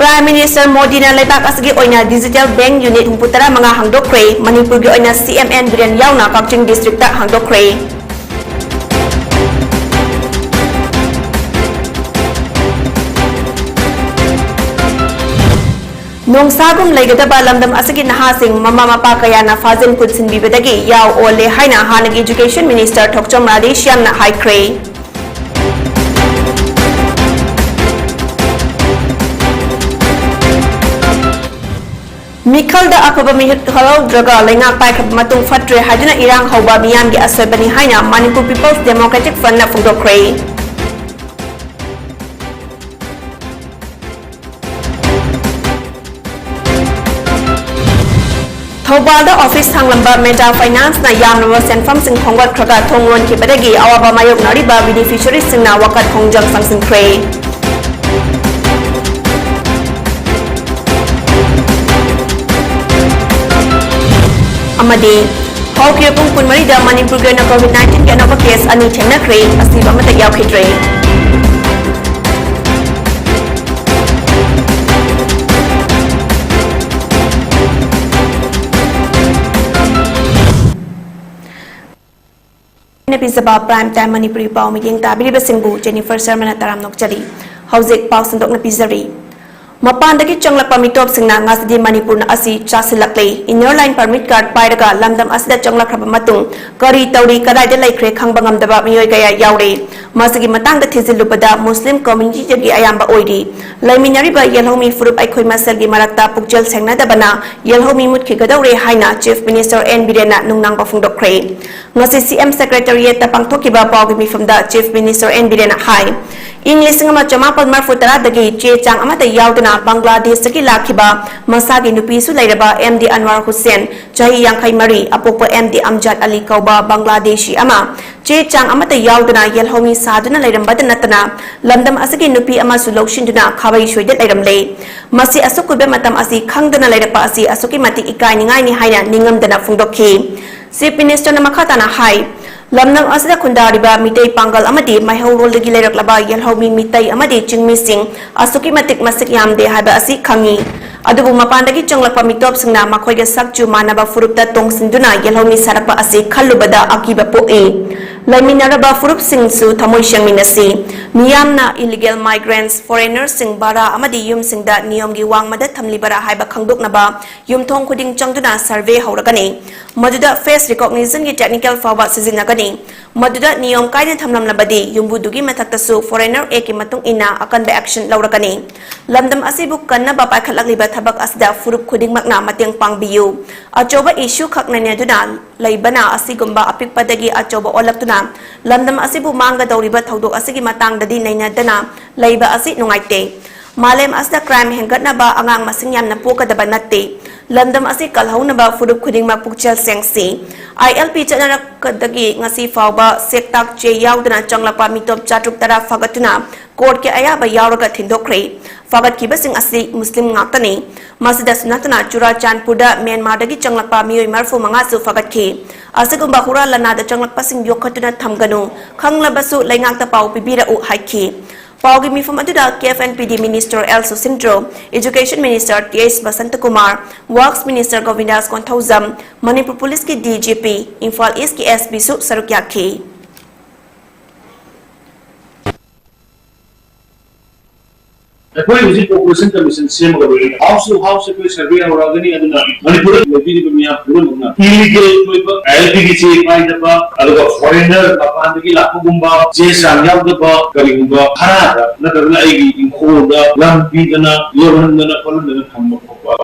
Prime Minister Modi na leibak asigi oina Digital Bank Unit humputara mga hangdokre Manipur gi oina CMN Biren yauna Kakching District ta hangdokre. Nong sagum laigadaba lamdam asigi nahasing mama mapa kaya na fazil putsin bibadagi yaw ole haina hanag Education Minister Thokchom Radeshyam na haikre. Mikal da apaba mihut halau draga lengak pai khap matung fatre hajuna irang hauba miyam gi asoibani haina Manipur People's Democratic Front na fungdokre. Thaubalda office hanglamba Meta Finance na yamnaba senfam sing khongwat khraga thongron ki badagi awaba mayok nariba beneficiaries sing na wakat khongjang sangsing kre. Amadi hawkir pung punmari da Manipur gi na COVID-19 ki anaba case ani thengna kre asib amata yaukhitre. Episode Prime Time Manipuri Pau Meeting Tabiri Singbu Jennifer Sharma Taram Nokchari Hauzik Pau Sandok na Pizari Mapandagi Changlak Pamitop Singna Ngasdi Manipur na asi Chasilakle Inner Line Permit Card Pairaga Lamdam Asida Changlak Matung Kari Tauri Kadai de Laikre Kangbangam Daba Miyoy Gaya Yaure Masagi Matang the Tizilubada Muslim Community Jagi Ayamba Oidi Laiminariba Yelhomi Furup Aikoi Maselgi Marakta Pukjal Sengna Dabana Yelhomi Mutki Gadaure Haina Chief Minister N Birena Nungnang Pafungdokre Ngasi CM Secretariat Tapangtokiba Pawgimi from the Chief Minister N Birena Hai English nga chamapal marfutara dagi che chang amata yaudana Bangladesh saki lakhiba masagi nupi su lairaba MD Anwar Hussain chahi yang khai mari apokpa MD Amjad Ali Kauba Bangladeshi ama che chang amata yaudana yelhomi saduna lairambada natana lamdam asagi nupi ama su lokshinduna khabai shoidet lairamle masi asukube matam asi khangdana lairapa asi asuki mati ikai ningai ni haina ningamdana fungdokhi Chief Minister na makhatana hai Lamnang asda kundariba mitay panggal amadi maihawrol dagi lairaklaba yelhomi mitay amadi chingmi sing asuki matik masik yamde haba asi khangi adubu mapandagi changlakpa mitop singna makhoiga sakchu manaba furupta tongsinduna yelhomi sarapa asi khallubada akiba poe laiminaraba furup singsu thamoi sengminasi miyamna illegal migrants foreigners sing bara amadi yum singda niyomgi wangmada thamlibara haiba khangdoknaba yumthong khuding changduna survey hauragani maduda face recognition gi technical forward sizinagani maduda niyom kaina thamlamnabadi yumbudugi mathaktasu foreigner eki matung ina akanba action lauragani lamdam asibu kannaba paikhatlagliba thabak asda furup khuding makna mateng pangbiyu achoba issue khaknane duna laibana asigumba apikpadagi achoba olaktuna lamdam asibu manga dawriba thodok asigi matangdadi nainadana laiba asi nungaite malem asda crime hengatnaba angang masing yamna pokadaba natte lamdam asi kalhaunaba furup khuding mak pukchal sengsi ILP chanakadagi ngasi fawba sektak che yaudana changlapa mitop chatruk tara fagatuna court ke ayaba yauraga thindokre fagat kibasing asi muslim ngaktani masida sunatana Churachandpurda Myanmar dagi changlapa miyoi marfu mangasu fagat ki asigumba hura lana da changlapa sing yokhatuna thamganu khanglabasu laingakta pau pibira u haiki Paugi mifum aduda KFNPD Minister L. Susindro, Education Minister T.S. Basantakumar, Works Minister Govindas Konthauzam, Manipur Police ki DGP, Imphal East ki SP Su Sarukyaki. Koi usi population commission same government house to house koi survey horagani aduna manipur lodi dunia pura muna illegal koi LPG che pai daba aduga foreigner apandagi lakugumba je sangyam daba karigumba hara na darla ai inkoda lam bidana yorandana palundana thamma kokwa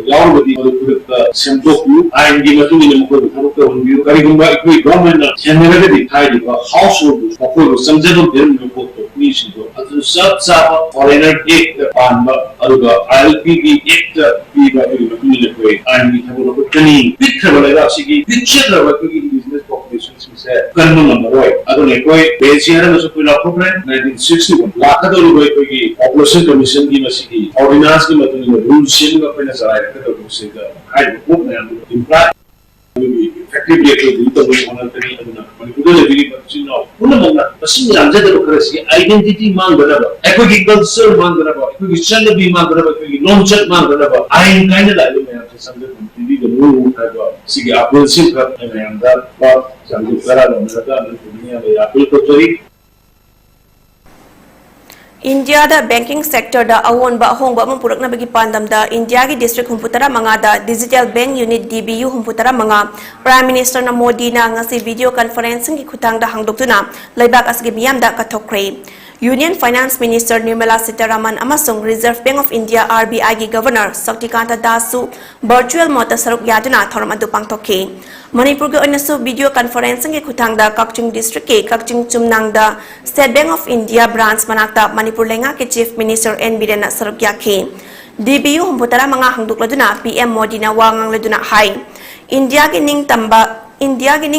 yaw bodi pura semdokyu aingi matuni ne mukho tharuka honbiu karigumba koi government na generally dikhai diba household ko samjado den mukho Nishido, atu sab sab foreigner act panba aduga ILP act piba piba kumile koi ani thabu ko tani bikha bala sigi bikha ba ko business population se kannu number right adu ne koi beziara no so koi la program 1961 lakha do koi koi population commission ki masigi ordinance ki matuni rules shin ga pena sarai ka do se ga hai ko na imply actively actively the way one of the Manipur very much Unamana, a similar democracy, identity manganaba, agriculture manganaba, equity manganaba, non chat manganaba. I am kind of like something the moon have a see apple silver and I am that but some apple pottery. India da banking sector da awon ba hong ba mampurak na bagi pandam da India ki district humputara mga da digital bank unit DBU humputara mga Prime Minister na Modi na ngasi video conferencing ki khutang da hangdok tu na laibak asgi miyam da kathokre. Union Finance Minister Nirmala Sitharaman amasung Reserve Bank of India RBI ki Governor Saktikanta Dasu virtual mota saruk yaduna thoram adu pangtokhe. Manipur ke onasu video conferencing ke khutang da Kakching district ke Kakching Chumnang da State Bank of India branch manakta Manipur lenga ke Chief Minister N Birena saruk yakhe. DBU humputara mga hangduk laduna PM Modi na wangang laduna hai. India ki ning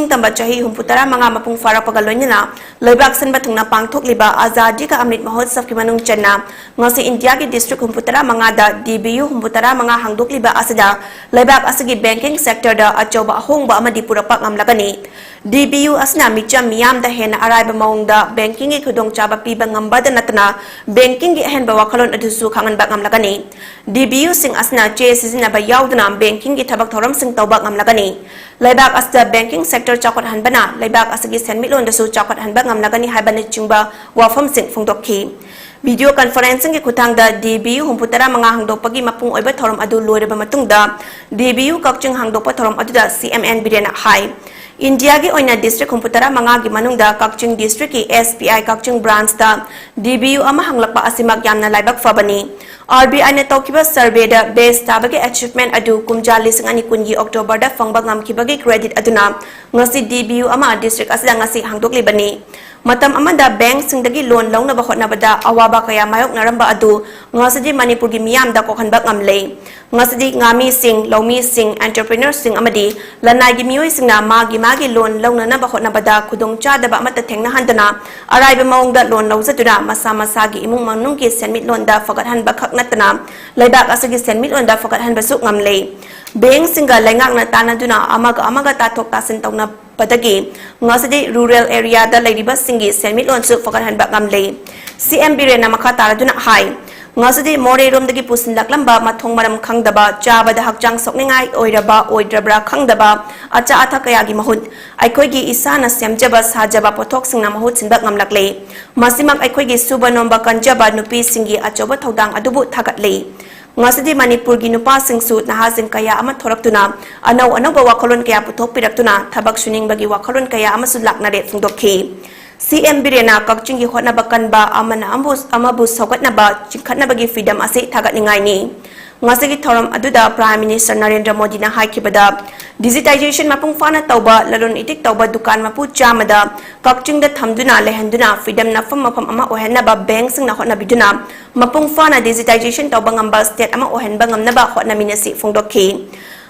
tamba chahi humputara mga mapung fara pagaloy na laibak san batung na pangthok liba azadi ka amrit mahotsav ki manung channa ngasi India ki district humputara mga da DBU humputara mga hangduk liba asada laibak asagi banking sector da achoba hong ba amadi purapak ngamlagani DBU asna micham miyam da hen araiba maung da banking ki khudong chaba piba ngamba da natna banking ki hen ba wakhalon adusu khangan ba ngamlagani DBU sing asna che sizina ba yaudna banking ki thabak thoram sing tawba ngamlagani laibak asta banking sector chakot hanbana laibak asagi senmilon dasu chakot hanba ngamlagani haibani chingba wafam sing phungdokhi video conferencing ke khutang da DBU humputara mga hangdopagi mapung oiba thoram adu loireba matungda DBU Kakching hangdopa thoram adu da CMN Birena hai India ki oina district humputara mga gi manungda Kakching district ki SPI Kakching branch da DBU ama hanglakpa asimak yamna laibak fabani RBI na tawkiba survey da base tabagi achievement adu kumjali singani kungi October da fangbag ngamkibagi credit aduna ngasi DBU ama district asida ngasi hangdok libani matam amada bank singdagi loan launa ba khotna bada awaba kaya mayok naramba adu ngasi Manipur gi miyam da kokhanbak ngamle ngasi ngami sing lomi sing entrepreneur sing amadi lanai gi miyoi singna magi loan launa na ba khotna bada khudong cha da ba mata thengna handana araiba maung da loan lauzatuna masa gi imung manung ki senmit loan da fagat han ba khak natna laibak asagi senmit loan da fagat han ba su ngamle bank singa lengak na tanaduna amaga tathok tasin tawna padagi ngasadi rural area da ladiba singi senmit loan su fagat han ba ngamle CM Birena makha taraduna hai ngasadi more rom dagi pusin laklamba mathong maram khangdaba chaba da hakjang sokningai oidrabra khangdaba acha atha kaya gi mahut aikoi gi isana semjaba sajaba pothok singna mahut sinbak ngamlakle masimak aikoi gi suba nomba kanjaba nupi singi achoba thodang adubu thagatle ngasadi Manipur gi nupa singsu nahasing kaya ama thoraktuna anau ba wakhalon kaya puthok piraktuna thabak suning bagi wakhalon kaya ama sulakna re phungdokhi CM Birena Kakching gi hotna bakan ba amana amabus sokatna ba chikhatna bagi freedom ase thagat ningai ni ngasagi thoram aduda Prime Minister Narendra Modi na haikibada digitization mapung fana tauba lalon itik tauba dukan mapu chamada Kakching da thamduna lehanduna freedom na fam ama ohenna ba bank sing na hotna biduna mapung fana digitization tauba ngamba state ama ohen ba ngamna ba hotna minasi phungdokhi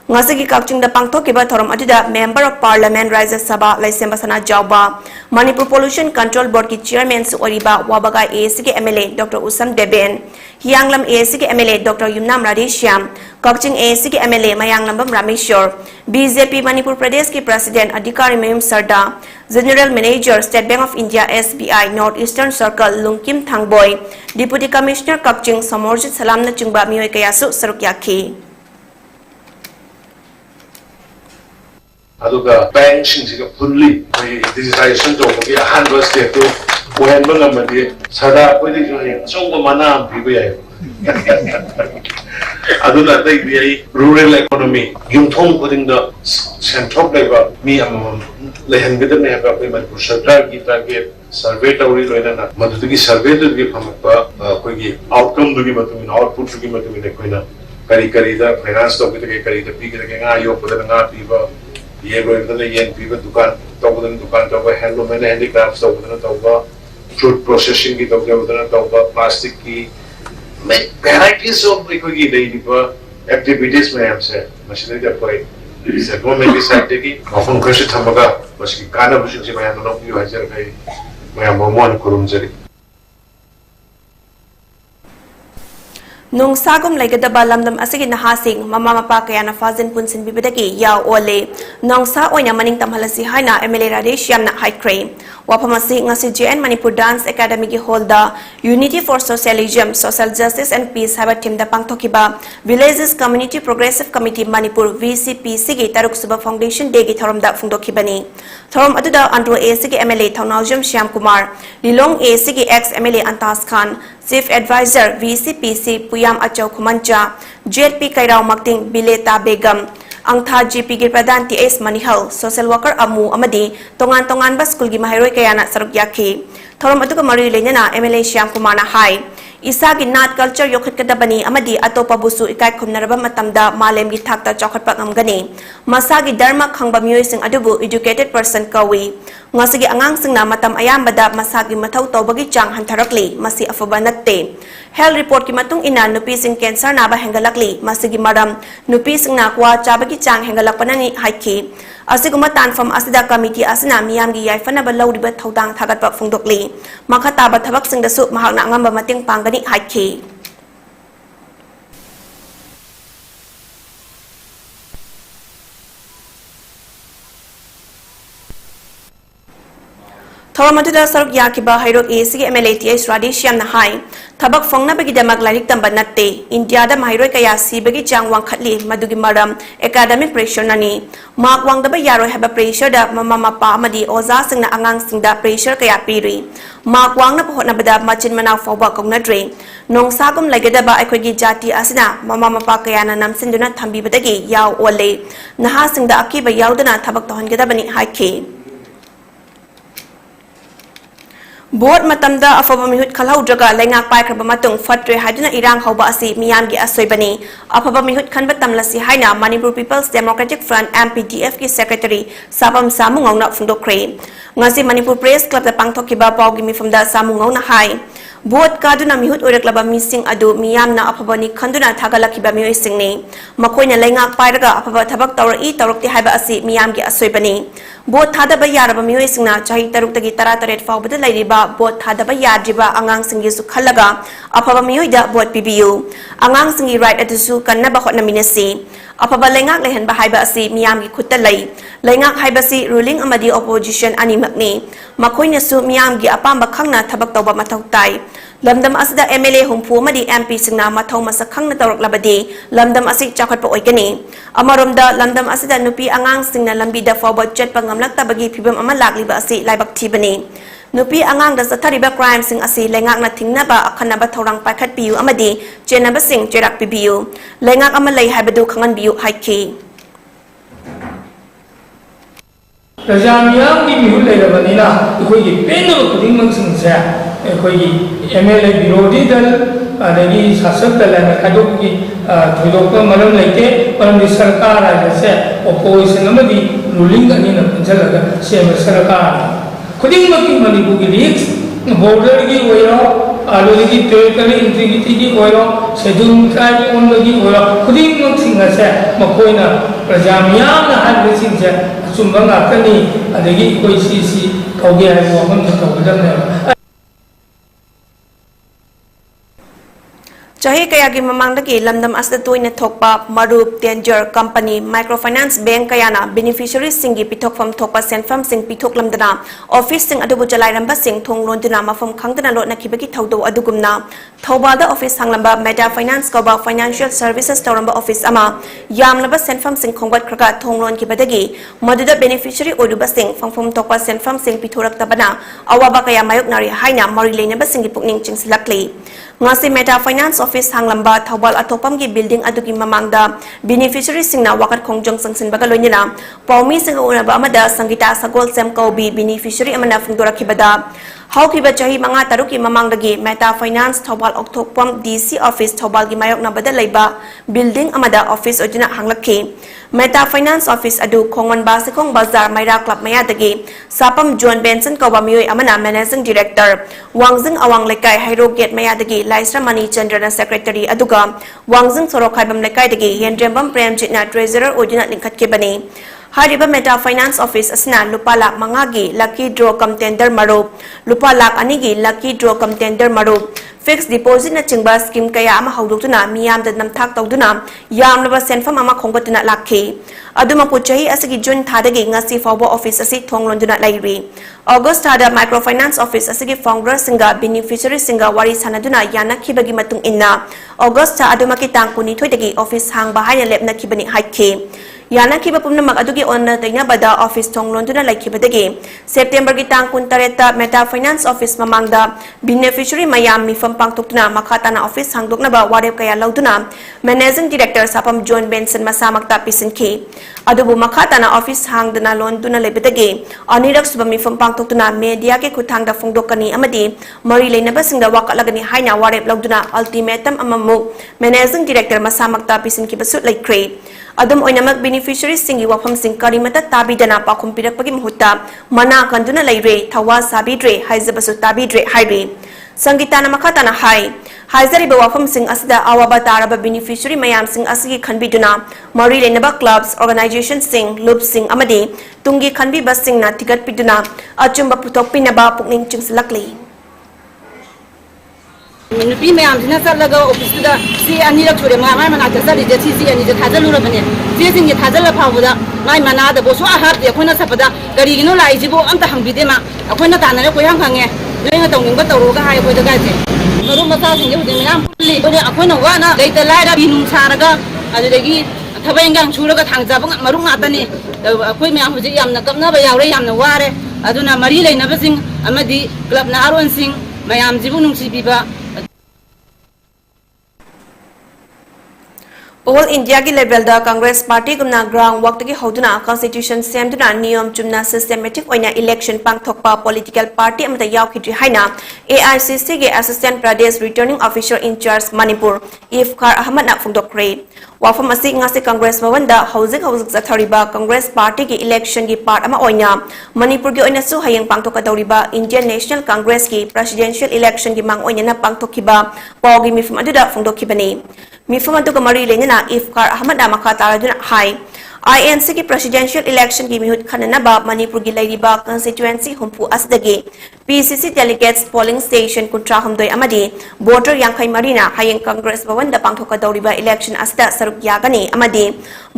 ngasagi Kakching da pangthokiba thoram aduda Member of Parliament Rajya Sabha Laisemba Sana Jauba Manipur Pollution Control Board ki Chairman su oriba Wabaga AAC ke MLA Dr. Usam Deben Hianglam AAC ke MLA Dr. Yumnam Radishyam Kakching AAC ke MLA Mayanglambam Rameshwar BJP Manipur Pradesh ki President Adhikari Mayum Sarda General Manager State Bank of India SBI North Eastern Circle Lungkim Thangboy Deputy Commissioner Kakching Samorjit Salam na chungba miyoy kayasu saruk yakhi aduga bank singsiga fully digitization tawbagi ahanba step to ohenba ngamadi sada koi jo chongba mana bibu yai aduna dai bi rural economy yumthong puding da sentrok leba mi amam lehan bidam ne ba koi manipur sarkar ki target survey tawri loina na madudagi survey du gi phampa koi gi outcome du gi matumin output du gi matumin koina kari da finance to gi kari da pi gi nga yo puda nga pi ba ये लोग इधर ये people दुकान तो वो handloom and handicrafts तो उधर तो वो फ्रूट प्रोसेसिंग की तो उधर तो वो प्लास्टिक की में वैरायटीज ऑफ कोई डेली पर एक्टिविटीज में हमसे मशीनरी जब कोई सेगो में भी साइड की ऑफन कैसे थमगा बस की काना बुशिंग से मैं लोग भी हाजिर गए मैं मोमोन कुरुम जरी Nung sagom laigadaba lamdam asigi nahasing mama mapa kaya na fazin punsin bibidagi yaw ole nong sa oy na maning tamhalasi haina MLA Radesh yam na high crane wapamasi nga si JN Manipur Dance Academy gi holda Unity for Socialism Social Justice and Peace haba team da pangthokiba Villages Community Progressive Committee Manipur VCPC gi taruk suba foundation day gi thorom da phungdokibani thorom aduda andro AC gi MLA Thaunaujam Shyam Kumar Lilong AC gi ex MLA Antas Khan Chief Advisor VCPC Puyam Achau Kumancha, JP Kairao Makting Bileta Begum, Angtha GP Gir Pradhan TS Manihal, Social Worker Amu Amadi, Tongan ba School gi Mahiroy Kayana Sarugyaki, Thorom Atuka Mari Lenana MLA Shyam Kumar na High. Isa gi nat culture yokhat kadabani amadi atopa busu ikai khumnaraba matamda malem gi thakta chokhatpa ngamgani masa gi dharma khangba miyoi sing adubu educated person kawi ngasigi angang singna matam ayambada masa gi mathau tawbagi chang hantharakli masi afaba natte health report ki matung ina nupi sing cancer na ba hengalakli masigi maram nupi sing na kwa chabagi chang hengalakpanani haiki asiguma tanfam asida committee asina miyam gi yaifana ba lawdiba thaudang thagatpa phungdokli makhata ba thabak sing dasu mahakna ngamba mating pangani haiki Thoramatuda saruk yakiba hairok AC MLA TS Radesh yam na hai thabak phongna bagi damak larik tamba natte India da mairoi kaya si bagi changwang khatli madugi maram academic pressure nani mak wang da ba yaroi haba pressure da mama mapa amadi oza singna angang singda pressure kaya piri mak wang na pohot na bada machin manaw fawba kongna dre nong sagum lagada ba aikoi gi jati asina mama mapa kaya na namsinduna thambi badagi yaw ole naha singda akiba yawdana thabak tohan gada bani haike Board matamda afaba mihut khalau draga lengak pai kraba matung fatre haduna irang hauba asi miyam gi asoibani afaba mihut khanba tamlasi haina Manipur People's Democratic Front MPDF ki secretary Sapam Samungau na phungdokre ngasi Manipur Press Club da pangthokiba pawgi mifamda Samungau na hai Board kaduna mihut oiraklaba mising adu miyam na afaba ni khanduna thagalakiba miyoi singni makoina lengak pai raga afaba thabak tawrai tawrokti haiba asi miyam gi asoibani Board thadaba yaraba miyoi singna chahi taruk tagi tara taret fawbada lairiba board thadaba yadriba angang singi su khalaga afaba miyoi da board PBU angang singi right atusu kannaba hotna minasi afaba lengak lehan ba haiba asi miyam gi khutta lai lengak haiba si ruling amadi opposition animakni makoina su miyam gi apamba khangna thabak tawba mathau tai lamdam asida MLA humpu amadi MP singna mathau masa khangna tawrak labadi lamdam asi chakhatpa oigani amaromda lamdam asida nupi angang singna lambi da forward chat pangamlak tabagi phibam ama lakliba asi laibak thibani nupi angang da sathariba crime sing asi lengak na thingnaba akhanaba thorang paikhat piu amadi chenaba sing cherak pibiu lengak ama lei haibadu khangan biu haiki Rajamiyam ki mihul leirabanina ikoi ki penno kudingmang singsa ikoi ki MLA Birodi dal adagi shasak dal na kadok ki thidokka maram leike param di sarkar aise opposition amadi ruling ani na punjalaga sema sarkar kudingmang ki Manipur ki leaks border ki oiro already territorial integrity ki oiro schedule tribe on ki oiro kudingmang singasa makoina rajamiyam na hadbe singsa Sumbang akan ni ada lagi posisi kau dia yang orang tu benar. Chahi kaya gi mamangdagi lamdam asda toina thokpa marup danger company microfinance bank kayana beneficiary singi pithokfam thokpa senfam sing pithok lamdana office sing adubu chalai ramba sing thonglonduna mafam khangdana lotna kibagi thaudo adugumna thaubalda office hanglamba meta finance koba financial services tawramba office ama yamlaba senfam sing khongbat khraga thonglon kibadagi maduda beneficiary oduba sing fangfam thokpa senfam sing pithorak tabana awaba kaya mayok nari haina mari leinaba singi pukning chingsilakli ngasi meta finance office hanglamba thawbal atopam gi building adugi mamangda beneficiary singna wakat khongjong sangsin baga loinina pawmi sing unaba amada sangita sagol sem kobi beneficiary amana phungdora kibada haukiba chahi manga taruki mamangdagi meta finance thawbal oktopam DC office thawbal gi mayok na bada leiba building amada office ojina hanglakhi meta finance office adu khongwan basikong bazar maira club mayadagi sapam John Benson koba miyoi amana managing director wangjing awang lekai hairo gate mayadagi laisra mani chandra secretary aduga wangjing sorok haibam lekai dagi yendrembam premjitna treasurer ojina lingkhat kebani Hariba Meta Finance Office asna lupa lak mangagi lucky draw kam tender marup lupa lak anigi lucky draw kam tender marup fixed deposit na chingba scheme kaya ama haudokuna miyamda namthak tawduna yamlaba senfam ama khongbatuna lakhi aduma puchahi asigi June thadagi ngasi fawba office asi thonglonduna lairi August thada microfinance office asigi founder singa beneficiary singa wari sanaduna yana khibagi matung inna August tha aduma ki tang kuni thoidagi office hangba haina lepna khibani haikhe yana khiba pumnamak adugi onna taina bada office thonglonduna laikhibadagi September ki tang kun tareta meta finance office mamangda beneficiary mayam mifam pangtokna makhatana office hangdokna ba warep kaya lauduna managing director sapam John Benson masamakta pisinki adubu makhatana office hangdana londuna lebedagi anirak suba mifam pangtokna media ke kuthangda phongdokani amadi mari leinaba singda wakalagani haina warep lauduna ultimatum amamu managing director masamakta pisinki basut laikre adum oinamak beneficiaries singi wafam sing karimata tabidana pakhum pirakpagi muhutta mana kanduna laire thawa sabidre haizabasu tabidre haire sangitana makhatana hai haizari wafam sing asida awaba taraba beneficiary mayam sing asigi khanbiduna mari lenaba clubs organization sing loop sing amadi tungi khanbi bas sing na tigat piduna achumba putokpinaba pukning chingslakli nupi mayam sina salaga office da si ani la chore ma mai mana ta sali je si ani je thajalu ra bane si sing ye thajala phawda mai mana da bo so a har de khoina sapada gari gino lai jibo amta hangbide ma akoina ta na ko yang khange lenga tong ning ba tawro ga hai ko da ga je maru masa sing ye de mayam li ko de akoina wa na dei ta lai da binung saraga adu degi thabai ngang churaga thangja ba maru nga ta ni akoi mayam huji yam na kamna ba yawre yam na ware aduna mari leina ba sing amadi club na aron sing mayam jibu nung si biba All India ki level da Congress Party gumna ground work tagi hoduna constitution semduna niyam chumna systematic oina election pangthokpa political party amata yaukhi haina AICC ge Assistant Pradesh Returning Officer in charge Manipur Ifkhar Ahmad na phungdokre wafam asi ngasi Congress bhavan da housing zathariba Congress Party ki election gi part ama oina Manipur gi oina su hayang pangthoka dawriba Indian National Congress ki presidential election gi mang oina na pangthokhiba pawgi mifum aduda phungdokhibani mifum aduga mari lenina Ifkhar Ahmad Amakha Taraduna High INC की presidential election की मिहुत खननबा मणिपुर की लैरिबा constituency हुम्पु असदगे PCC delegates polling station कुंट्रा हमदोय अमदी voter यांखै Marina हायें कांग्रेस भवन the पांगथोका दौरिबा election असदा सरुक यागनी अमदी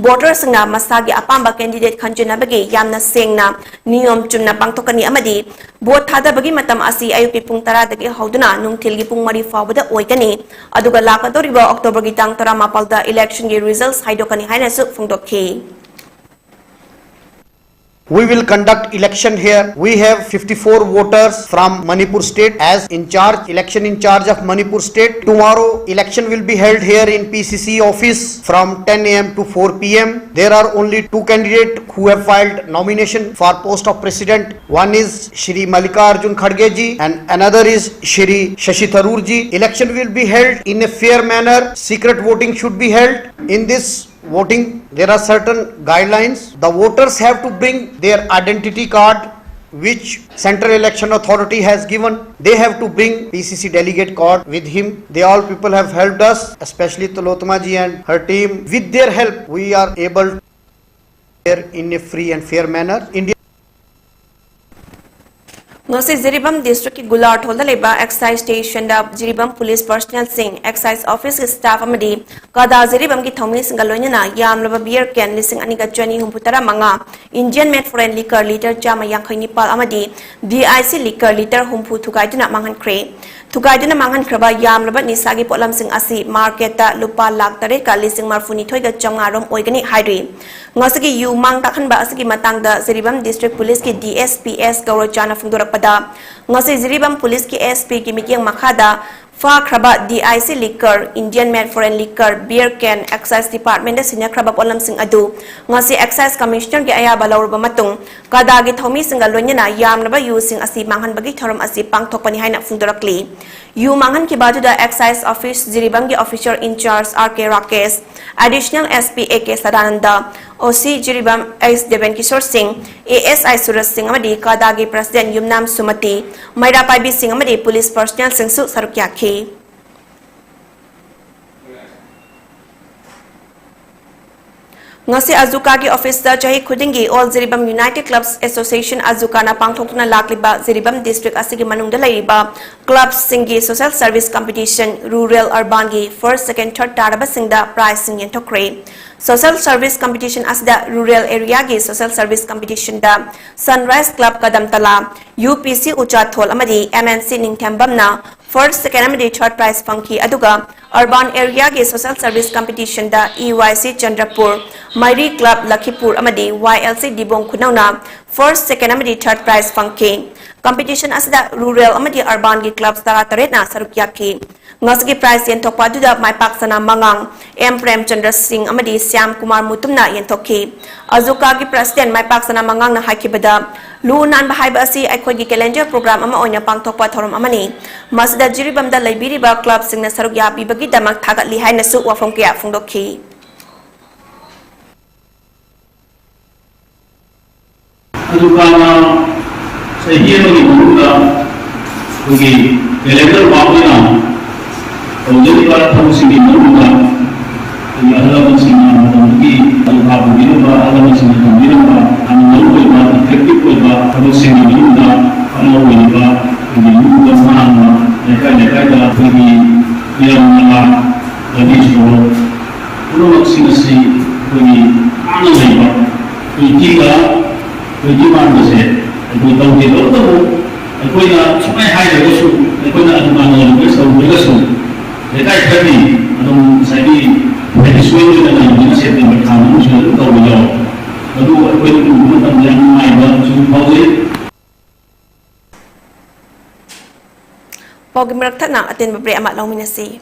voter संगा मसागी अपाम्बा candidate खंजनबगे यामना सेंगना नियम Chumna पांगथोकनी अमदी vote थादबगी मतम असि अयुकी पुंग 10 दगे हौदुना नुंगथिलगी पुंग 3 फावबदा ओइगनी अदुगा लाकदौरिबा अक्टोबर की तांग 14 दा election की results हाइदोकनी हाइनासु फुंगदोखी We will conduct election here. We have 54 voters from Manipur state as in charge, election in charge of Manipur state. Tomorrow election will be held here in PCC office from 10 am to 4 pm. There are only 2 candidates who have filed nomination for post of president. One is Shri Mallikarjun Kharge ji and another is Shri Shashi Tharoor ji. Election will be held in a fair manner. Secret voting should be held. In this voting there are certain guidelines. The voters have to bring their identity card which Central Election Authority has given. They have to bring PCC delegate card with him. They all people have helped us, especially Tilotama ji and her team. With their help we are able to here in a free and fair manner. India ngasi Jiribam district ki Gular tholda leba excise station da Jiribam police personnel sing excise office staff amadi kada Jiribam ki thomi singa loinana yamlaba beer can lising aniga chani humputara manga Indian made foreign liquor liter chama yankhai nipal amadi DIC liquor liter humpu thukaiduna mangan kre thukaiduna mangan kraba yamlaba nisagi potlam sing asi market ta lupa lakh tare ka lising marfuni thoiga changa rom oigani hairi ngasagi yu mang takhan ba asigi matang da Jiribam district police ki DSPS Gaurachana phungdorak ngasi Jiribam police ki SP ki mikyang makhada fa khraba DIC liquor Indian made foreign liquor beer can excise department da senior khraba polam sing adu ngasi excise commissioner ki aya balawrba matung kada gi thomi singa loinana yamnaba yu sing asi manghan bagi thoram asi pangthokpani haina phungdorakli yu manghan ki badu da excise office Jiribam ki officer in charge RK Rakesh additional SP AK Sadananda OC Jiribam S Deven Kishore Singh ASI Suraj Singh amadi kada gi president Yumnam Sumati Maira Paibi Singh amadi police personnel sing su sarukyakhi ngasi Azuka gi office da chahi khudingi All Ziribam United Clubs Association Azuka na pangthokna lakliba Ziribam district asigi manungda laiba clubs singi social service competition rural urban gi first second third taraba singda prize sing yentokre social service competition asda rural area gi social service competition da Sunrise Club Kadamtala UPC Uchathol amadi MNC Ningthambamna first second amadi third prize fangki aduga urban area gi social service competition da EYC Chandrapur Mairi Club Lakhipur amadi YLC Dibong Khunauna first second amadi third prize fangki competition asda rural amadi urban gi clubs tara taret na sarukyaki ngasgi prize yenthokpa duda maipaksana mangang M Prem Chandra Singh amadi Syam Kumar Mutumna yentokki Azuka gi president maipaksana mangang na hakibada lu nan bahai ba asi aikhoi gi calendar program ama oina pangthokpa thorom amani masda jiribam da laibiri ba club sing na saruk yapi bagi damak thagat li hai na su wafong kya phungdokhi Azuka na sahiye bagi buka bagi calendar wabina jadi para fungsi di buka ini adalah fungsi yang bagi Azuka begini ba adalah fungsi yang begini ba anu ba efektif ba fungsi ini ba anu ini ba ini juga mana mereka dah bagi yang mana jadi semua perlu vaksinasi bagi anu ini ba jika mana saya tahu kita tahu aku ina supaya hai aku su aku ina adu mana aku su mereka jadi adu saya di sesuai dengan yang saya berkawan sudah tahu beliau lalu aku itu bukan yang main baru pauze Pogi merakthana atin babre amat lauminasi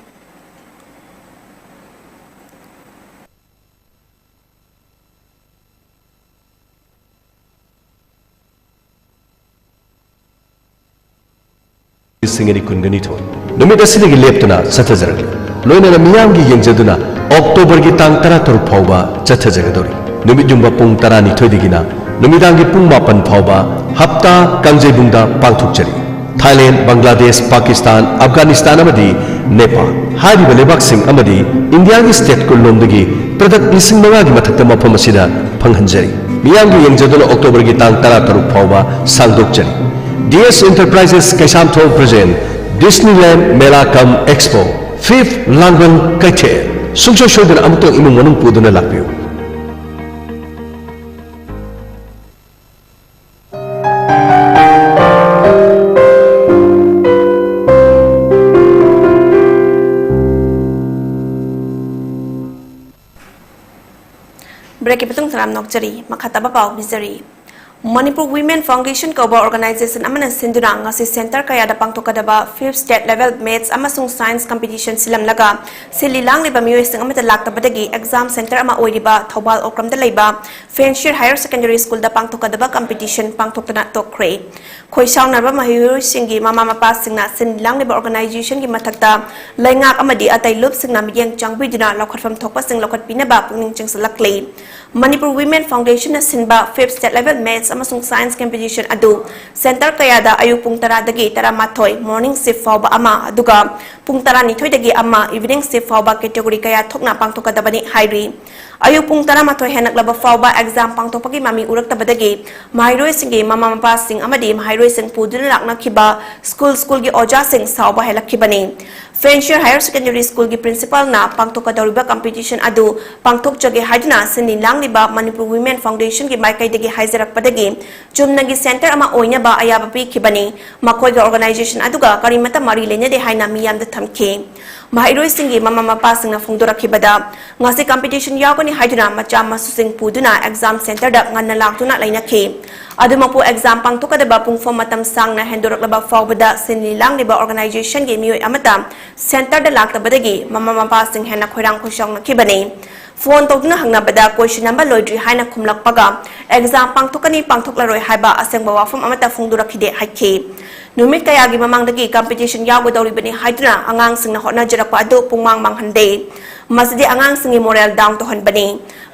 Singeri kungani thoi numit asidagi leptuna chathajaragli loinana miyamgi yengjaduna October gi tang 13 phawba chathajagadori numit jumba pung 12 digina numidangi pung 9 phawba hapta kangjebungda pangthukjari Thailand Bangladesh Pakistan Afghanistan amadi Nepal hariba lebak sing amadi India gi state kulomdagi product lising manga gi mathakta mafam asida phanghanjari miyamgi yengjaduna October gi tang 13 phawba sangdokjari DS Enterprises Kaisamthol present Disneyland Mela Cum Expo 5th Langban Kaithe Sungsho Shodan Amutong Imung Manung Puduna Lakpiu Break ipatung salam nokjari makhataba pau bizari Manipur Women Foundation Cover Organization amana sinduna ngasi center kaya da pangtokadaba 5th state level maths amasung science competition silam laga sililang liba miyoy sing amata laktabadagi exam center ama oiriba Thobal Okram da leiba Fanshawe Higher Secondary School da pangtokadaba competition pangtoktana tokre khoisaung narba mahiyoy singi mama mapa singna sililang liba organization gi mathakta laingak amadi atai lup singna miyang changbidina lokhatfam thokpa sing lokhat pinaba pungning chingsalakle Manipur Women Foundation na sinba 5th state level maths amasung science competition adu center kayada ayuk pung 10 dagi 13 morning shift fawba ama aduga pung 12 dagi ama evening shift fawba category kaya thokna pangtokadabani hairi ayuk pung 13 henaklaba fawba exam pangtokpagi mami uraktabadagi mahairoi singi mama mapa sing amadi mahairoi sing puduna lakna khiba school gi oja sing sawba helakhibani Fanshawe Higher Secondary School gi principal na pangtokadoriba competition adu pangtokjage haidna sinilang liba Manipur Women Foundation gi maikai dagi haizarakpadagi chumnagi center ama oina ba ayaba pi khibani makoi ga organization aduga karimata mari lene de haina miyam da thamke mahairoi singi mama mapa singna phungdorakhibada ngasi competition yawani haidna macha masu sing puduna exam center da nganna laktuna lainakhe adumapu exam pangtokadaba pungfom matam sangna hendoraklaba fawbada sinilang liba organization gi miyoi amata center da laktabadagi mama mapa sing hena khoirang khoshong nakhibani phone tokna hangnabada question number loidri haina khumlakpaga exam pangtokani pangthoklaroi haiba asengba wafam amata phungdorakhide haikhe numit kayagi mamangdagi competition yawgodoribani haidna angang singna hotna jarakpa adu pungmang manghande masdi angang singi moral down to hanbani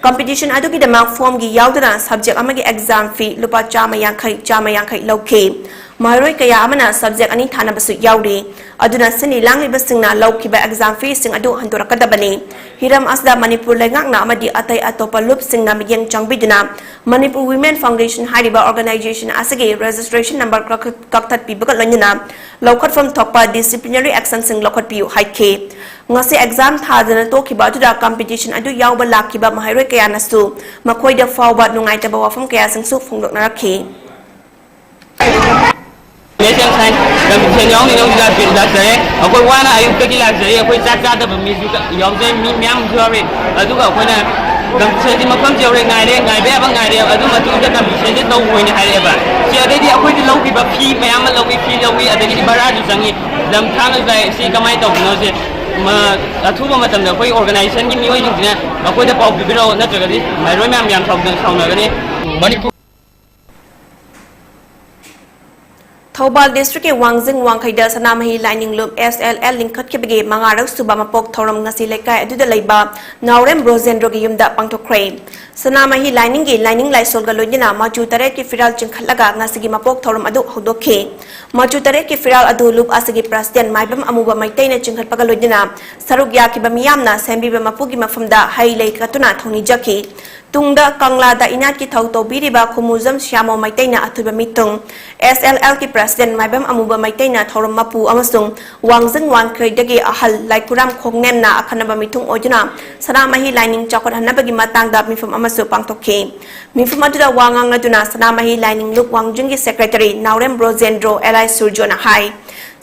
competition adu gi dama form gi yawdana subject amagi exam fee lupa chama yankhai lawkhe Maharoi kaya amana subject ani thanabasu yauri aduna sini langlibasingna lawkiba exam fees sing adu handorakadabani hiram asda Manipur lengakna amadi atai atopa loop singna miyeng changbiduna Manipur Women Foundation hariba organization asagi registration number kaktat pibaga lanyana lawkhat from thokpa disciplinary action sing lawkhat piu haike ngasi exam thadana tokiba aduda competition adu yawba lakiba maharoi kaya nasu makoida fawba nungaitaba wafam kaya sing su phongdokna rakhi Nation sign competition yang ni orang dah dah saya. Aku wana ayub kerja lah saya. Aku cakap ada pemisu yang saya miam juara. Adu kau kena competition di macam juara ngai deh apa ngai deh. Adu macam tu competition dia tahu win hari apa. Jadi dia aku itu lalu kita pi miam lalu pi lalu ada di barat di sangi. Dalam tangan saya si kamai tahu no si. Atu macam tu. Aku organisasi ni mioi juga. Aku dah pau bibiro nak cakap ni. Mai miam tahu nak ni. Manipur Thobal District ke Wangjing Wangkhaida Sanamahi Lining Loop SLL Linkhat ke bege mangarak suba mapok thoram ngasi lekai aduda leiba Naurem Rosendro ge yumda pangthokre Sanamahi Lining ge lining laisol ga loina maju tare ki firal chingkhalaga ngasi gi mapok thoram adu hodokhe maju tare ki firal adu loop asigi president maibam amuba maitaina chingkhat paga loina saruk ya ki bamiyamna sembi ba mapugi mafamda hai lei katuna thoni jaki Tungda Kangla da inat ki thau to biriba khumuzam syamo maitaina athuba mitung SLL ki president maibam amuba maitaina thoram mapu amasung Wangjing Wangkhaidagi ahal laikuram khongnemna akhanaba mitung ojuna Sanamahi lining chakot hanabagi matangda mifam amasu pangtokhe mifam aduda wangang aduna Sanamahi lining loop Wangjing ki secretary Naurem Rosendro Eli Surjona hai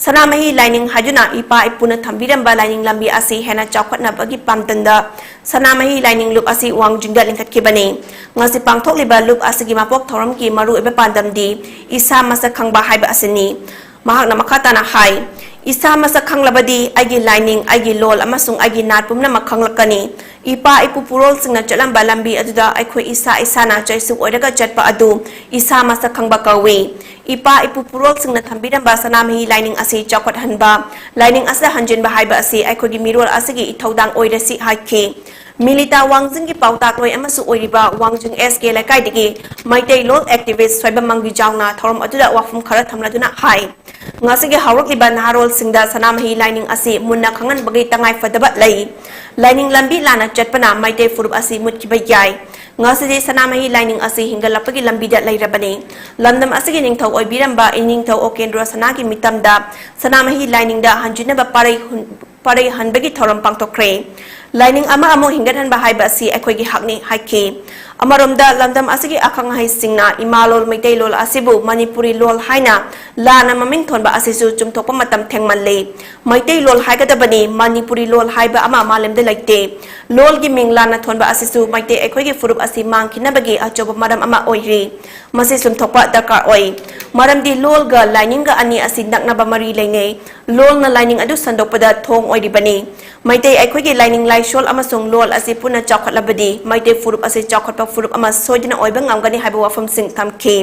Sanamahi lining hajuna ipa ipuna thambiramba lining lambi asi hena chakotna bagi pamtanda Sanamahi lining loop asi Wangjing da lingkat kibani ngasi pangthok liba loop asigi mapok thoram ki maru ebe pandam di isa masa khangba haiba asini mahakna makata na hai isa masa khanglabadi agi lining agi lol amasung agi nat pumna makhanglakani ipa ipupurol singna chalamba lambi aduda aikhoi isa na chaisu oidaga chatpa adu isa masa khangba kawi ipa ipupurol singna thambiramba Sanamahi lining asi chakot hanba lining asa hanjin ba haiba asi aikhogi mirol asigi ithodang oirasi haike Milita Wangjing ki pautak loi amasu oiriba Wangjing SK lekai digi maitai lol activist soiba mangbi jawna thorom aduda wafum khara thamladuna hai ngasige hawrak liba naharol singda Sanamahi lining asi munna khangan bagi tangai fadaba lai lining lambi lana chatpana maitai furup asi mutkiba yai ngasige Sanamahi lining asi hingalapagi lambi da lairabani lamdam asigi ningthau oibiramba iningthau okendro sanagi mitamda Sanamahi lining da hanjinaba parai hanbagi thorom pangtokre Lining ama amo hinggan bahai basi ekogi hakni haiki Amaromda lamdam asigi akang hai singna imalol maitai lol asibu Manipuri lol haina lana maming thon ba asisu chumthok pamatam thengman le maitai lol haigadabani Manipuri lol haiba ama malem de laite lol gi ming lana thon ba asisu maitai ekogi furup asi mangkina bagi achoba madam ama oiri masi sumthokpa dakar oi maram di lol ga lining ga ani asi nakna ba mari leinei lol na lining adu sandokpada thong oiri bani maitai ekogi lining laishol amasung lol asi puna chakhat labadi maitai furup asi chakhat pa furup ama soidina oibang ngamgani haiba wafam sing thamke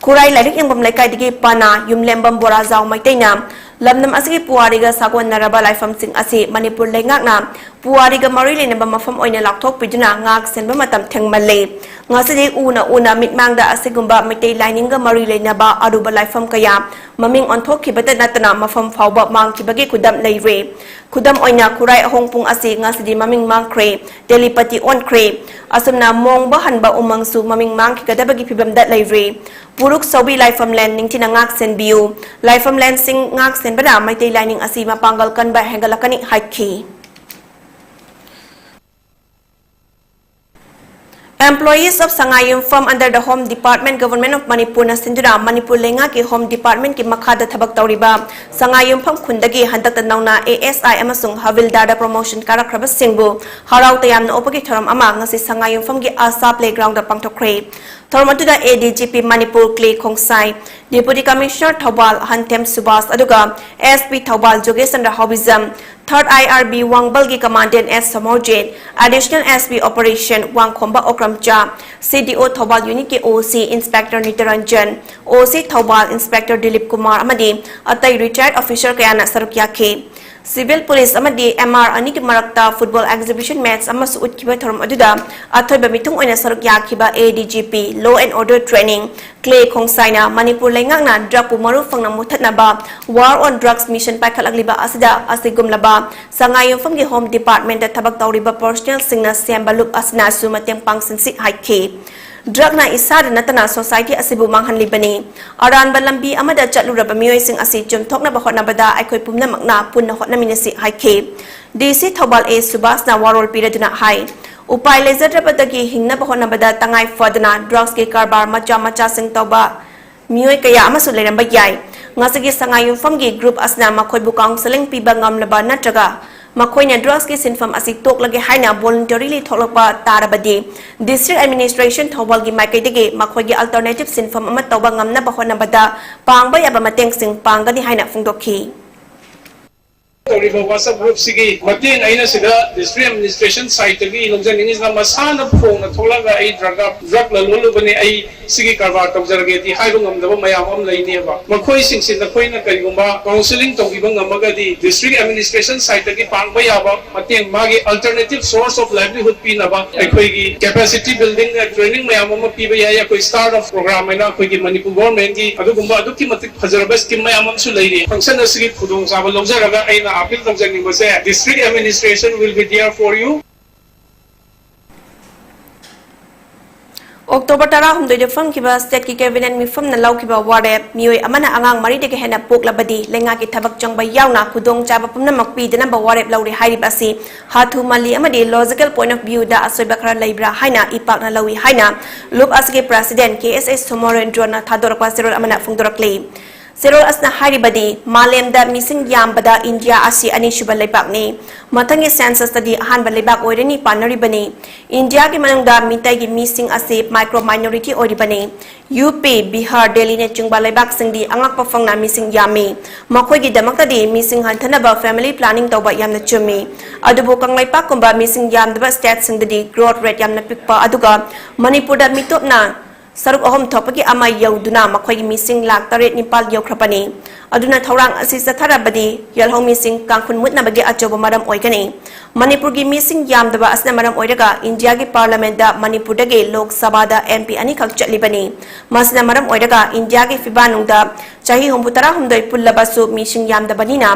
kurai lairik ingbam laikai digi pana yumlembam borazaw maitaina lamnam asigi puariga sagon naraba laifam sing asi Manipur lengakna puariga marilina ba mafam oina lakthok piduna ngak senba matam thengmalle ngasidi una mitmangda asigumba maitai lining ga marilina ba aruba laifam kaya maming onthok khibata natana mafam fawba mangkibagi kudam leire kudam oina kurai ahongpung asi ngasidi maming mangkre telepati on kre asumna mongba hanba umangsu maming mangkikadabagi phibamda leire puruk sobi laifam land ningtina ngak sen biu laifam land sing ngak sen bada maitai lining asi mapanggal kan ba hengalakani haiki Employees of Sangayum firm under the Home Department Government of Manipur na sindura Manipur lenga ki Home Department ki makhada thabak tawriba Sangayum pham khundagi handakta nauna ASI amasung Havildar da promotion karakraba singbu harau tayamna opagi thoram ama ngasi Sangayum pham ki Asa playground da pangthokre thoram atuda ADGP Manipur Clay Khongsai Deputy Commissioner Thobal Hantem Subas aduga SP Thobal Jogesandra Hobizam Third IRB Wangbal ki Commandant S Samorjit Additional SP Operation Wangkhomba Okramcha CDO Thobal Unit ki OC Inspector Nitaranjan OC Thobal Inspector Dilip Kumar amadi atai retired officer kayana sarukya ke Civil Police amadi MR ani ki marakta football exhibition match amasu utkiba thorum aduda athoiba mitung oina saruk yakiba ADGP Law and Order Training Clay Khongsaina Manipur lengakna drug pumaru fangna muthatnaba War on Drugs Mission paikalagliba asida asigumlaba sangayong famgi Home Department da thabak tawriba personnel singna sembalup asna su mateng pangsinsi haike drug na isada natana society asibu manghanlibani aran balambi amada chatluraba miyoi sing asi chumthokna ba hotnabada aikoi pumna makna punna hotna minasi haike DC Thobal A Subas na warol piraduna hai upai lezadrabadagi hingna ba hotnabada tangai fadana drugs ke karbar macha sing tawba miyoi kaya amasu leramba yai ngasigi sangayung famgi group asna makhoi bu counseling piba ngamlaba natraga Makoyna drugs ki sinfam asik tok lagi haina voluntarily tholokpa tarabadi district administration thobal gi maikai dege makoy gi alternative sinfam ama tawba ngamna bahona bada pangba yaba mateng sing pangani haina fungdokhi WhatsApp group sigi matin aina sida district administration site gi longjan ingis na masana phong na tholaga ai drug la lolu bane ai sigi karbar tawjarage di hairu ngamdaba mayam am leini ba makoi sing sin na khoina karigumba counseling tawgiba ngamaga di district administration site gi pangba yaba mateng magi alternative source of livelihood pinaba aikoi gi capacity building training mayam am piba ya koi start of program ina koi gi Manipur government gi adugumba aduki matik phajaraba scheme mayam am su leini function sigi khudong saba longjaraga aina appeal tawjani mase district administration will be there for you. October 10 de fangkiba state ki cabinet mifam na laukiba warep mioi amana angang mari de hena poklabadi lenga ki thabak changba yauna khudong chaba pumna makpi de namba warep lauri hairi basi hathu mali amadi logical point of view da asoiba khara leibra haina ipak na lawi haina loop asge president KSS Somorendra na thadorpa serol amana fungdorakle Serol asna haribadi malemda missing yambada India asi ani shuba leibak ni mathangi census study ahanba leibak oirani panaribani India ki manungda mitai gi missing asi micro minority oiribani UP Bihar Delhi ne chungba leibak singdi angak pafangna missing yami makoi gi damakta di missing hanthana ba family planning tawba yamna chumi adubu kang leipak kumba missing yamda state singdi growth rate yamna pikpa aduga Manipur da mitopna Saruk ohom thopaki ama yauduna makhoi missing lak taret nipal yaukrapani aduna thorang asi satharabadi yalhong missing kangkhun mutna bagi achoba maram oigani Manipur gi missing yamdaba asna maram oiraga India gi parliament da Manipur dage Lok Sabha da MP ani khak chatlibani masna maram oiraga India gi fibanung da chahi hombutara humdoi pullabasu missing yamdabani na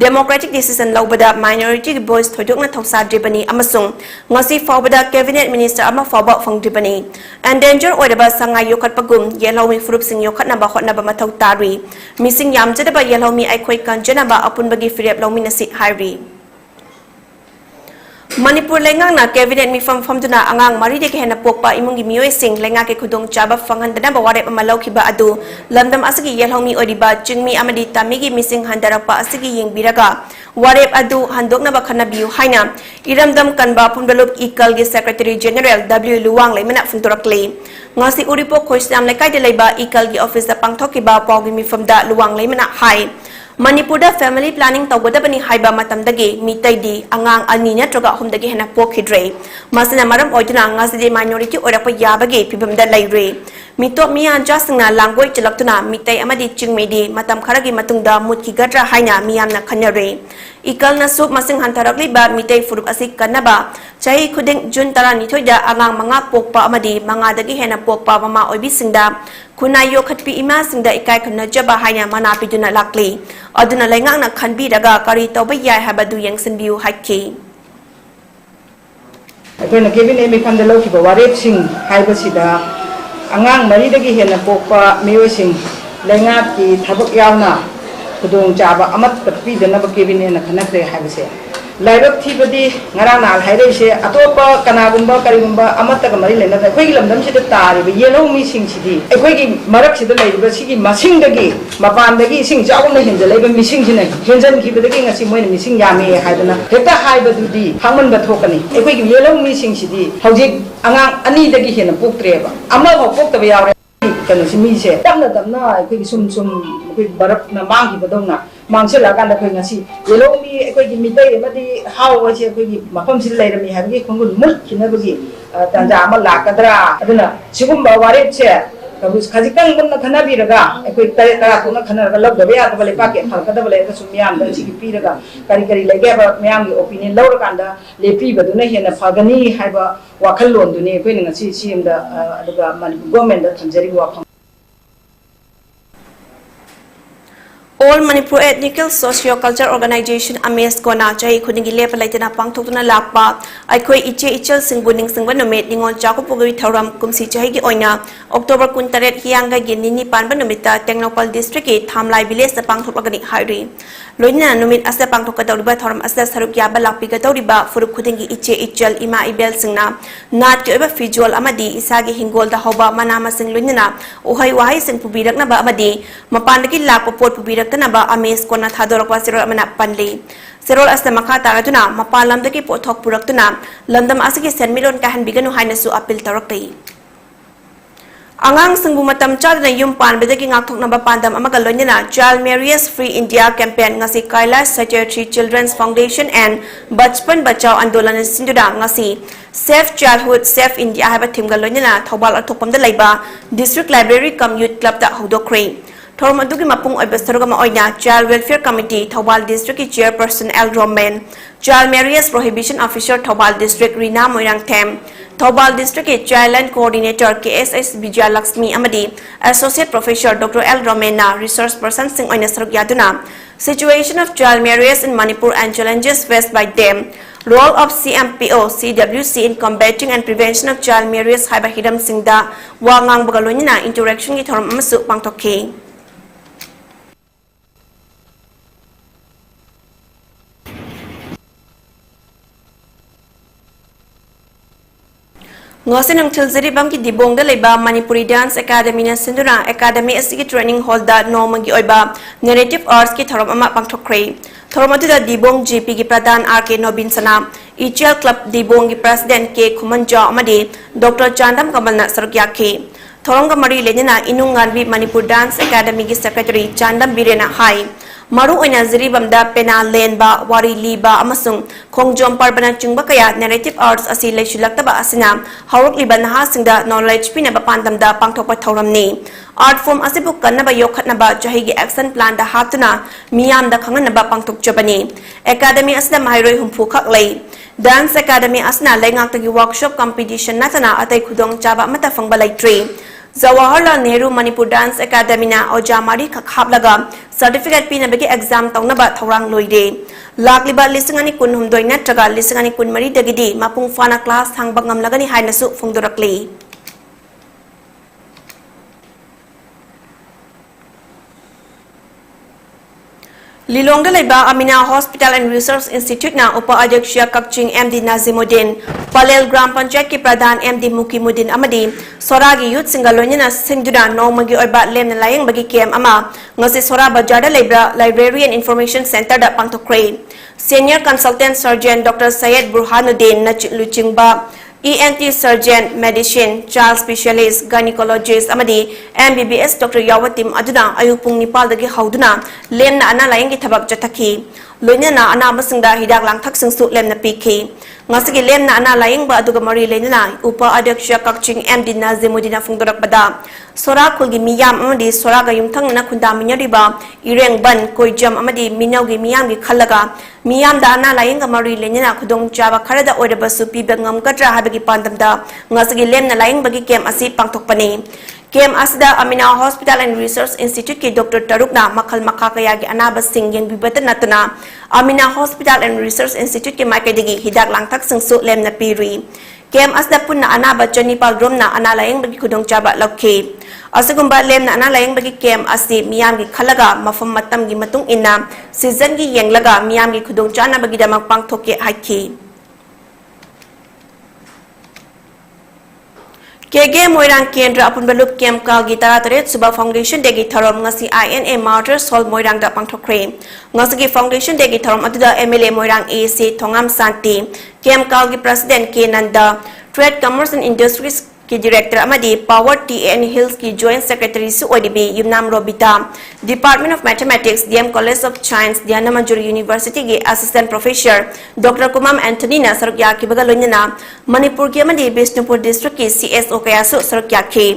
democratic decision lawbada minority voice thodokna thausadribani amasung ngasi fawbada cabinet minister ama fawba fangdribani endanger oiraba sangai yokat pagum yelhomi furup sing yokat na ba hotna ba mathau tari missing yam jadaba yelhomi aikhoi kanjana ba apun bagi firep lawmi nasi hairi Manipur lengang na cabinet mifam famduna angang mari de hena pokpa imungi miyoi sing lenga ke khudong chaba fanghandana ba warep amalau khiba adu lamdam asigi yelhomi oriba chingmi amadi tamigi missing handarapa asigi yengbiraga warep adu handokna ba khana biu haina iramdam kanba pundalup ikal ge secretary general W Luwang lemana funturakle ngasi uripo khoisnam lekai de leiba ikal gi office da pangthokiba pawgi mifam da Luwang lemana hai Manipur da family planning tawgadabani haiba matamdagi mitai di angang ani natraga humdagi hena pokhidre masina maram oiduna ngasidi minority orapa yabagi pibamda laire mito miya jasna langoi chalaktuna mitai amadi chingmedi matam kharagi matungda mutki gadra haina miyamna khanare ikal na sup masing hantarakli ba mitai furuk asik kanaba chai khuding June 12 da angang manga pokpa amadi manga dagi hena pokpa mama oibisingda kunayo khatpi ima singda ikai khana jaba haina mana piduna lakli aduna lengang na khanbi daga kari tawba yai habadu yangsin biu hakki akoina cabinet mi famda laukiba warep sing haibasida angang mari dagi hena pokpa miyoi sing lenga ki thabak yauna khudong chaba amat patpi dana ba cabinet na khanakre haibase laibak thibadi ngarang nal hairese atopa kanagumba karigumba amata ka mari lena khoi gi lamdam sida tari be yellow mi sing sidi khoi gi marak sida laiba sigi masing dagi mapan dagi sing jawna hinja laiba mising sina henjan ki bedagi ngasi moina mising yame haidana heta haiba dudi hangman ba thokani khoi gi yellow mi sing sidi hojik angang ani dagi hena poktreba amma ba pokta ba yawre kanu simi se damna khoi gi sum khoi barak na mangi badongna mangsela kan da khoi ngasi yellow mi khoi gi mitai amadi how wase khoi gi mafam sil lairami habgi khongul mul kinabagi tanja ama lakadra aduna sigumba warep che खजितंग Munna खनाबीरगा अखोई तरे तरा थोना खनरगा लौदबे यादबा लेपाके फलकदबा लेदा सु मियाम दा सिगी पीरगा करी करी लेगे बा मियाम की ओपिनियन लौरकांदा लेपीबदुना हेना फगनी हाइबा वाखल लोंदुने अखोई ngasi CM दा अदुगा मणिपुर गवर्नमेंट दा थंजरी वाफम All Manipur Ethnical Socio-Culture Organization AMES Kona Chahi Khudingi Lepa Laitena Pangthokna Lakpa Aikoi Iche Ichel Singbuning Singba Numit Ningon Chakupugui Thauram Kumsi Chahi Gi Oina October Kuntaret Hianga Ginini Panba Numita Technopal District Ki Thamlai Village the Pangthokagani Hairi Loina Numit Asa Pangthokatauba Thoram Asa Saruk Yaba Lakpiga Tauriba Furuk Khudingi Iche Ichel Ima Ibel Singna Nat Kyoba Fijual Amadi Isagi Hingol da Hoba Manama Sing Lunina Uhai Wahai Sing Pubirak Naba Amadi Mapandaki Lakpo Port Pubirak Tanaba AMES Kona Thadorokwa Sirol Amana Panli Sirol Asta Makha Taratuna Mapalam Daki Pothok Puraktuna Landam Asaki Sen Milon Kahan Biganu Hainasu Apil Tarakti Angang Singbu Matam Chad na Yum Pan Bedaki Ngaktok Naba Pandam Amagalonina Child Marriage Free India Campaign Ngasi Kailash Satyarthi Children's Foundation and Bachpan Bachao Andolan Sinduda Ngasi Safe Childhood Safe India Haba Timgalonina Thobal Atopam the Laiba District Library Cum Youth Club da Hodokre Thorum adugi mapung oiba sarugama oina Child Welfare Committee Thobal District Chairperson L. Roman Child Marriage Prohibition Officer Thobal District Rina Moirang Them Thobal District Child Coordinator KSS Vijay Lakshmi Amadi Associate Professor Dr. L. Romena Resource Person Sing Oina Sarug Yaduna Situation of Child Marriage in Manipur and Challenges Faced by them Role of CMPO CWC in combating and prevention of child marriage Haiba Hidam Singda Wangang Bagalonina Interaction Gi Thorum Amasu Pangtokhe Ngosinang Tilzari Banki Dibongda Leba Manipuri Dance Academy na Sindura Academy Asigi Training Hall da Nomagi Oiba Narrative Arts ki Thorom Ama Pangthokre Thoromatu da Dibong GP ki Pradhan RK Nobin Sana ECL Club Dibong ki President K Khumanja Amadi Dr. Chandam Kamalna Sarukyakhe Thoronga Mari Lenina Inunganbi Manipur Dance Academy ki Secretary Chandam Birena Hai Maru oina ziribamda pena lenba wari liba amasung khongjom parbana chungba kaya narrative arts asi leishulaktaba asina hawruk liba naha singda knowledge pina ba pandamda pangthokpa thauramni art form asibu kannaba yokhatnaba jahigi action plan da hatuna miyam da khanganaba pangthokjabani academy asna mairoi humpu khaklei dance academy asna lengaktagi workshop competition natana atai khudong chaba mata fangba laitri Jawaharlal Nehru Manipur Dance Academy na Ojamari Khaplaga certificate pinabagi exam taunaba thorang loide lakliba lisingani kun humdoi natraga lisingani kun mari dagidi mapung fana class hangbang ngamlagani hainasu phungdorakli Lilongda Laiba Amina Hospital and Research Institute na Upa Adyaksha Kakching MD Nazimuddin Palel Gram Panchayat ki Pradhan MD Mukimuddin Amadi Soragi Youth Singalonina na Singduna Nomagi Oiba Lem na Layang Bagi KM Ama Ngasi Sora Bajarda Library and Information Center da Pangtokre Senior Consultant Surgeon Dr. Syed Burhanuddin na Luchingba ENT Surgeon, Medicine, Child Specialist, Gynecologist, Amadi, MBBS Dr. Yawatim Aduna, Ayupung Nipal dagi Hauduna, Lem na ana layang itabak jataki, Lunya na ana masingda hidak lang taksing su lem na piki. Ngasigi lem na ana layang ba aduga mari lenina, Upa Adyaksha Kakching MD Nazimuddin na fungdorak bada. Sora kulgi miyam amadi sora ga yumthang na kunda minyariba, ireng ban koijam amadi minyawgi miyam gi khalaga, Miyam da ana layang mari lenina khudong chaba kharada oidaba su pibangam katra habagi pandamda ngasigi lem na layang bagi kem asi pangthokpani kem asda Amina Hospital and Research Institute ki Dr. Tarukna makhal makha kaya gi anaba sing yang bibatan natuna Amina Hospital and Research Institute ki maikadigi hidak langthak singsu lem na piri kem asda punna anaba chanipal rom na ana layang bagi khudong chaba lokhe Asagumba lem na ana layang bagi kem asi miyam gi khalaga mafam matam gi matung inna season gi yenglaga miyam gi khudong chana bagi damak pangthoke haiki KG Moirang Kendra upon Balup Kem Kal Gitarat Suba Foundation Degi Tharom Ngasi INA Martyrs Hall Moirang da Pangthokre Ngasigi Foundation Degi Tharom Aduda MLA Moirang AC Thongam Santi Kem Kal gi President K Nanda Trade Commerce and Industries ki Director Amadi Power TN Hills ki Joint Secretary Su ODB Yumnam Robita Department of Mathematics DM College of Science Diana Manjuri University ki Assistant Professor Dr. Kumam Anthony na Sarukya ki Bagalonyana Manipur ki Amadi Bishnupur District ki CSO kaya su Sarukya ki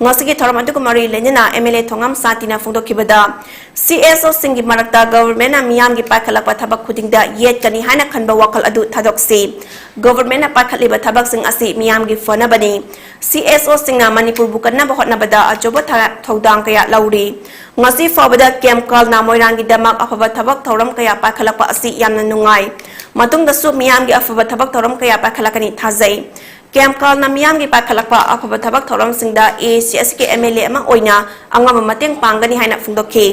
ngasigi thoram adu ko mari lenina MLA thongam satina phongdokhibada CSO singi marakta government na miyam gi pakhalakpa thabak khudingda yet kani haina khanba wakal adu thadokse government na pakhaliba thabak sing asi miyam gi fonabani CSO singna Manipur bukanna bahotna bada ajoba thodang kaya lauri ngasi fabada camp call na moirang gi damak afaba thabak thoram kaya pakhalakpa asi yamna nungai matung da su miyam gi afaba thabak thoram kaya pakhalakani thazai camp call na miyam gi pakhalakpa afaba thabak thoram singda ACS ke MLA ama oina angama mateng pangani haina phungdokhi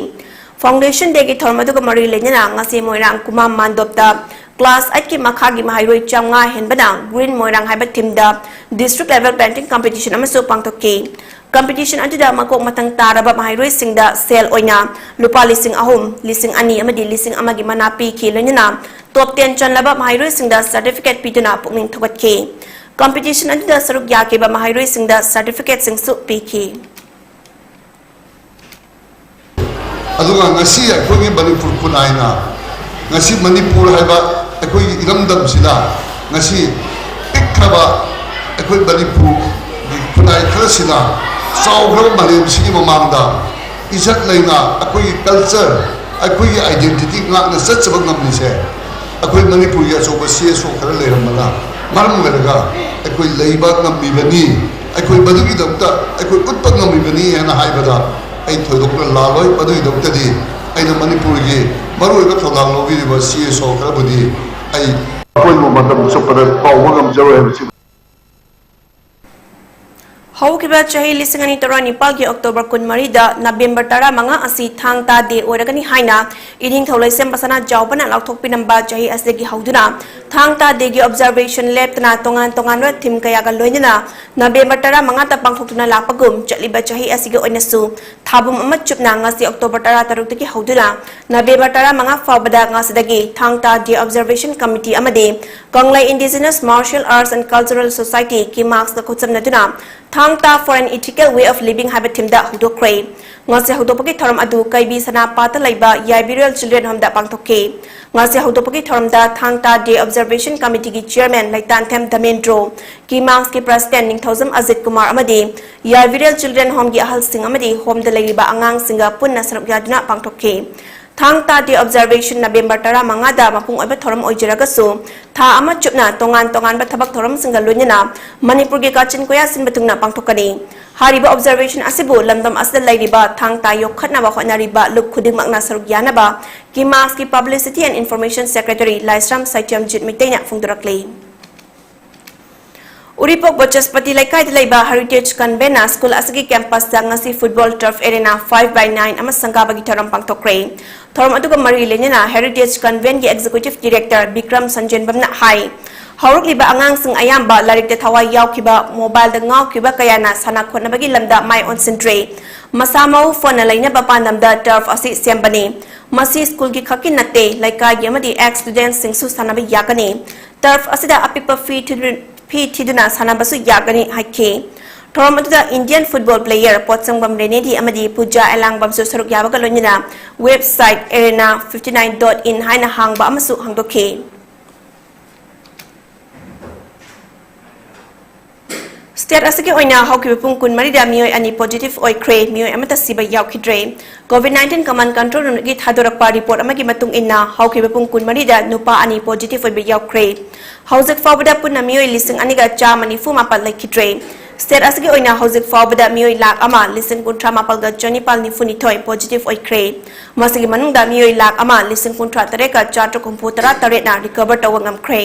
Foundation Day ki thormadu ko mari lenina ngasi moirang kumam mandopta class 8 ki makha gi mahairoi chamnga henbana green moirang haiba timda district level painting competition amasu pangtokki competition adida makok matang taraba mahairoi singda sel oina lupa lising ahum lising ani amadi lising amagi manapi ki lenina top 10 chanlaba mahairoi singda certificate pituna pukning thogatki competition adida saruk yake ba mahairoi singda certificate singsu piki aduga ngasi akhoi Manipur kunaina ngasi Manipur haiba akhoi iramdam sida ngasi pikhaba akhoi Manipur kunai khrasina saughra malem sigi mamangda izat leina akhoi culture akhoi identity ngakna satchaba ngamnise akhoi Manipur ya soba CSO khara leiramala maram meraga akhoi leiba ngamibani akhoi badugi dokta akhoi utpa ngamibani hena haibada ai thoidokna laloi badui doktadi aina Manipur gi maroi ba thodang lobi ba CSO khara budi ai koi mo matam chopada pawwa ngam jawe Haukiba chahi lisingani tara Nepal ki October 13 da November tara manga asi thangta de oiragani haina iding tholai sem basana jawbana lauthok pinamba chahi asdegi hauduna thangta de gi observation lab tana tongan ra thim kaya ga loinina November tara manga ta pangthokuna lapagum chaliba chahi asigi oinasu thabum ama chupna ngasi October tara taruk tagi hauduna November tara manga fawbada ngasidagi thangta de observation committee amade Konglai Indigenous Martial Arts and Cultural Society ki marks na khutsamna duna Thangta for an ethical way of living habit timda hudokre ngase hudopagi thoram adu kaibi sana pata laiba Yaibirial Children Home da pangthoke ngase hudopagi thoram da Thangta Day Observation Committee ki chairman Laitan Them Damendro ki marks ki president Ningthozam Ajit Kumar amadi Yaibirial Children Home gi ahal sing amadi home da laiba angang singa punna saruk yaduna pangthoke Thangta Day Observation November tara mangada mapung oiba thoram oijiragasu tha ama chupna tongan ba thabak thoram singa loinina Manipur gi kachin koya sin batungna pangthokani hariba observation asibu lamdam asda lairiba thangta yokhatna ba khonariba luk khuding makna saruk yanaba ki marks ki publicity and information secretary Laisram Saityam Jitmiteina phungdurakle Uripok Bochaspati Laikai Laiba Heritage Convena School Asagi Campus Ngasi Football Turf Arena 5x9 ama sangkabagi thoram pangthokre thoram aduga mari lenina Heritage Conven gi Executive Director Bikram Sanjan Bamna hai Hauruk liba angang sing ayamba larik te thawai yaukiba mobile da ngaukiba kayana sana khonabagi lamda mai on centre masamau phone laina ba pandamda turf asi sembani masi school gi khakin nate laikai gi amadi ex students sing su sanabi yakani turf asida apipa P.T.Duna Sanabasu Yagani Hake. Toromatuda Indian football player Potsangbam Renedi Amadi Puja Elang Bamsu Saruk Yabagalonina website arena59.in Haina Hangba Amasu Hangdoke. State asake oina hawki pung kun marida mioi ani positive oi kre mioi amata siba yaukidre COVID-19 command control room gi thadorakpa report amagi matung inna hawki pung kun marida nupa ani positive oi be yaukre hauzik fawbada punna mioi lising aniga cha mani fu mapal laikidre State asake oina hauzik fawbada mioi lak ama lising kuntra mapal ga joni pal ni funi thoi positive oi kre masigi manungda mioi lak ama lising kuntra tareka chatra komputara tare na recover tawangam kre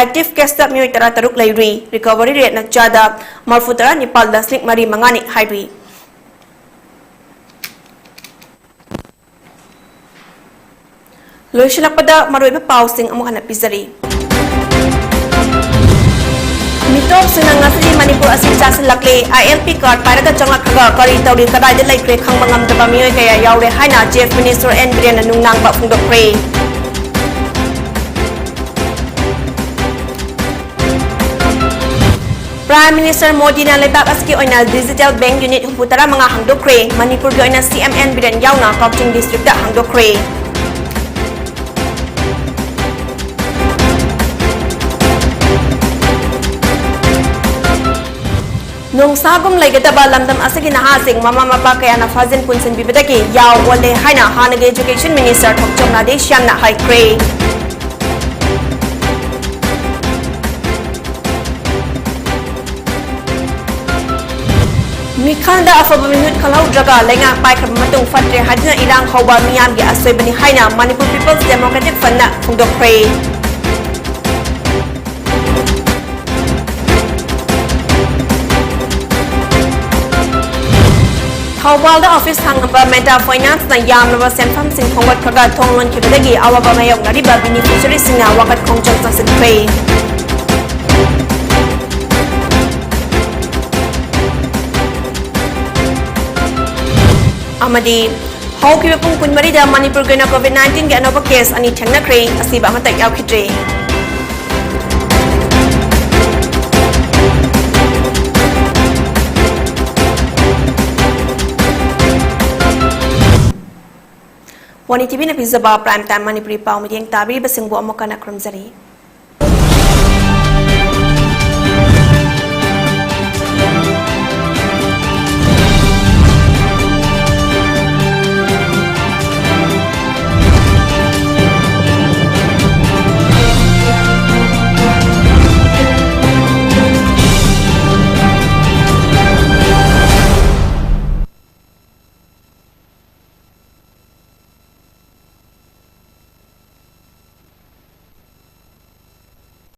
active case ta mioi tara taruk lairi recovery rate na chada Marfutara Nepal daslik mari mangani haibi Loishalakpada maroiba pausing amukana pizari Mitop sinang ngasidi Manipur asin chasin lakle ILP card paraga changak khaga kari tawri kadai de laikre khangmangam daba mioi kaya yaure haina Chief Minister N Biren nungnang ba phungdokre Prime Minister Modi na lebak aski oina digital bank unit humputara mga hangdokre Manipur gi oina CMN Biren yauna Kaupting district da hangdokre Nung sagum laigadaba lamdam asagi nahasing mama mapa kaya na fazin punsin bibidaki yaw wale haina hanagi Education Minister Thokchong Nadesh Yamna haikre. Mikanda afaba minut kalau jaga lenga pai kram matung fatre hadna ilang hauba miyam gi asoi bani haina Manipur People's Democratic Front na phungdok pre. Hawalda office hangamba Meta Finance na yamlaba senfam sing khongwat khaga thonglon khibadagi awaba mayok nariba beneficiary singna wakat khongchang tasit pre. Amadi hawkiba pung kunmarida Manipur gena COVID-19 ge anova case ani thengna kre asiba matak yaukhitre. Wani TV na Pizza Prime Time Manipuri Pau Mediang Tabiri Basingbu Amokana Krumzari.